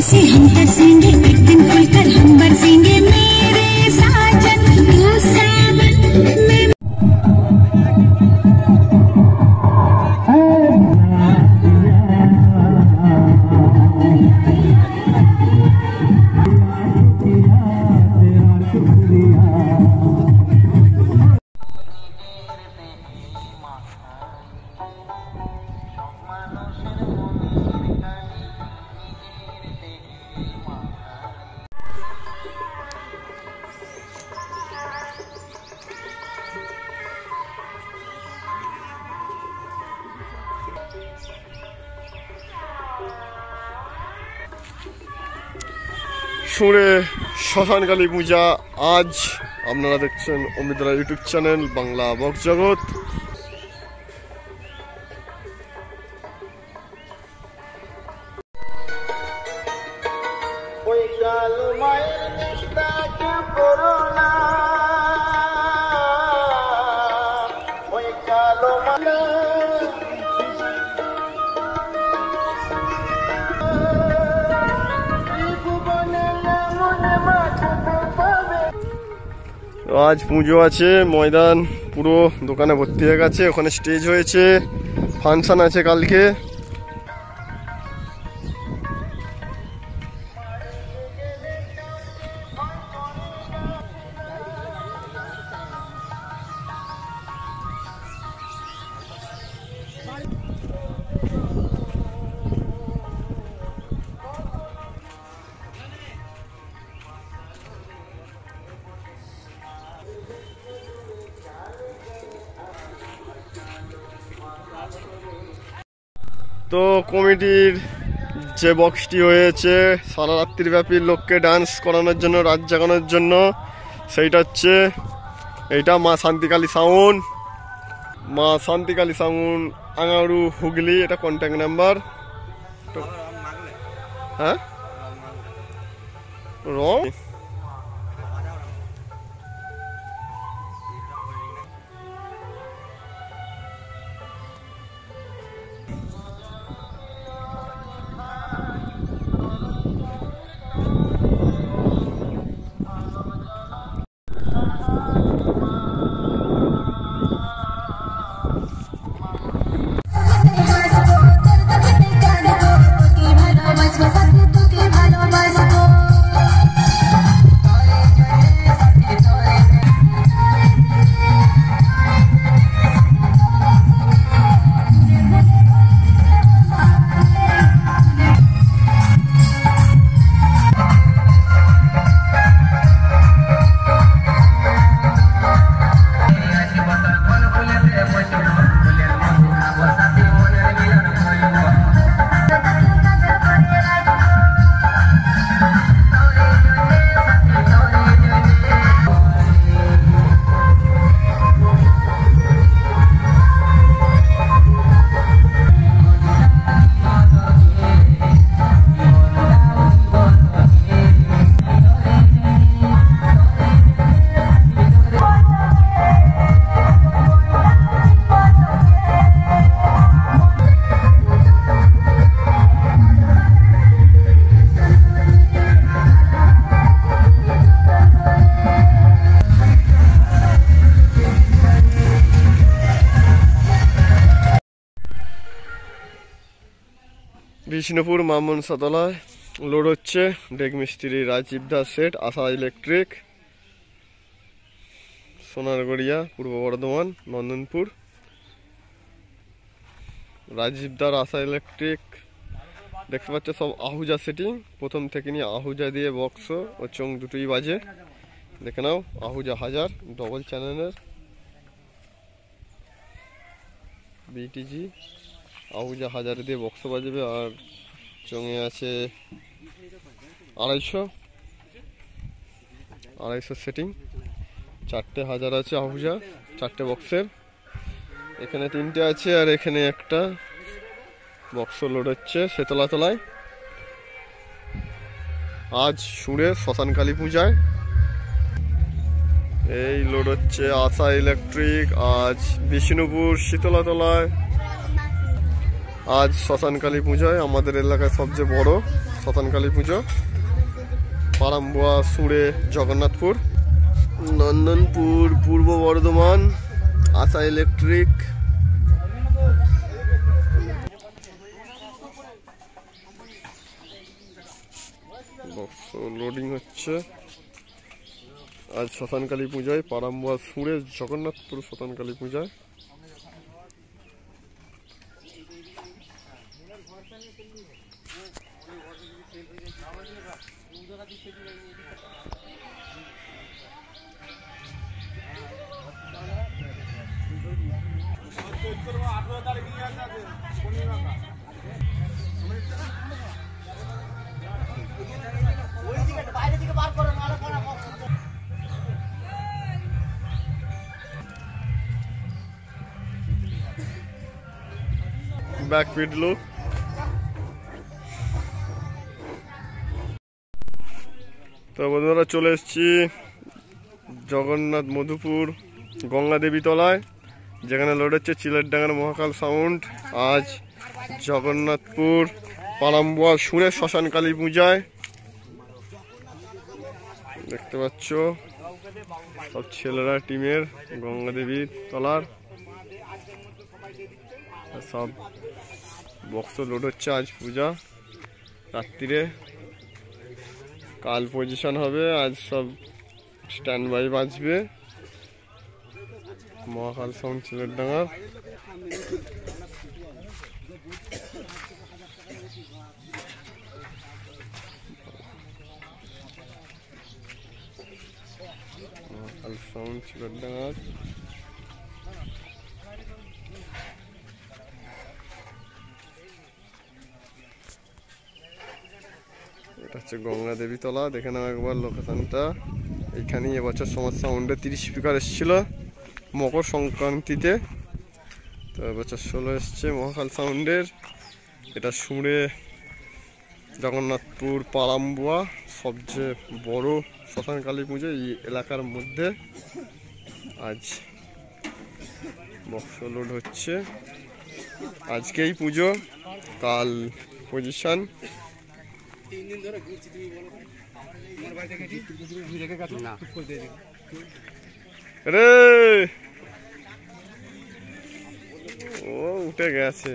कैसे हम तरसेंगे, एक दिन खुलकर हम बरसेंगे मेरे साजन तू सावन में। সুরে শ্মশানকালী পূজা আজ আপনারা দেখছেন অমৃতরা ইউটিউব চ্যানেল বাংলা বক্স জগৎ। আজ পুজো আছে, ময়দান পুরো দোকানে ভর্তি হয়ে গেছে, ওখানে স্টেজ হয়েছে, ফাংশন আছে কালকে। তো কমিটির যে বক্সটি হয়েছে সারা রাত্রির ব্যাপী লোককে ডান্স করানোর জন্য, রাত জাগানোর জন্য, সেইটা হচ্ছে এইটা মা শান্তিকালী সাউন্ড, মা শান্তিকালী সাউন্ড, আঙারু, হুগলি। এটা কন্ট্যাক্ট নাম্বার। হ্যাঁ রং বিষ্ণুপুর মামুন সাতলায় লোড হচ্ছে ডেক মিস্ত্রি রাজীব দাস সেট, আশা ইলেকট্রিক, সোনারগড়িয়া, পূর্ব বর্ধমান, নন্দনপুর। রাজীব দার আশা ইলেকট্রিক দেখতে পাচ্ছে সব আহুজা সেটিং, প্রথম থেকে নিয়ে আহুজা দিয়ে বক্স ও চোং দুটোই বাজে। দেখে নাও, আহুজা 1000 ডবল চ্যানেলের বিটিজি আহুজা 1000 দিয়ে বক্স বাজবে, আর চোঙে আছে 250 সেটিং, 4টে 1000 আছে আহুজা, 4টে বক্সের। এখানে 3টে আছে, আর এখানে একটা বক্স লোড হচ্ছে সেতলা তলায়। আজ সুরে শ্মশানকালী পূজায় এই লোড হচ্ছে আশা ইলেকট্রিক, আজ বিষ্ণুপুর শীতলাতলায়। আজ শ্মশানকালী পূজায় আমাদের এলাকায় সবচেয়ে বড় শ্মশানকালী পুজো, পারাম্বুয়া সুরে জগন্নাথপুর, নন্দনপুর পূর্ব বর্ধমান, আশা ইলেকট্রিক। লোডিং হচ্ছে। আজ শ্মশানকালী পূজায় পারাম্বুয়া সুরে জগন্নাথপুর শ্মশানকালী পূজায়। ব্যাকপিট লুক। তো বন্ধুরা চলে এসেছি জগন্নাথ মধুপুর গঙ্গা দেবী তলায়, যেখানে লোড হচ্ছে চিলেরডাঙ্গার মহাকাল সাউন্ড। আজ জগন্নাথপুর পারাম্বুয়া সুরে শ্মশানকালী পূজায় দেখতে পাচ্ছ সব ছেলেরা টিমের গঙ্গা দেবী তলার সব বক্স লোড হচ্ছে। আজ পূজা রাত্রিরে, কাল পজিশন হবে, আজ সব স্ট্যান্ড বাই বাজবে মহাকাল সাউন্ড চিলেরডাঙ্গার। মহাকাল সাউন্ড চিলেরডাঙ্গার। এটা হচ্ছে গঙ্গা দেবী তলা, দেখে নাও একবার লোকেশনটা। এইখানেই এবছর সমাজ সাউন্ডে 30 স্পিকার এসেছিল মকর সংক্রান্তিতে, তো এবছর 16 এসছে মহাকাল সাউন্ডের। এটা সুরে জগন্নাথপুর পারাম্বুয়া সবচেয়ে বড় শ্মশানকালী পুজো এই এলাকার মধ্যে। আজ বক্স লোড হচ্ছে, আজকেই পুজো, কাল পজিশন। রে ও উঠে গেছে।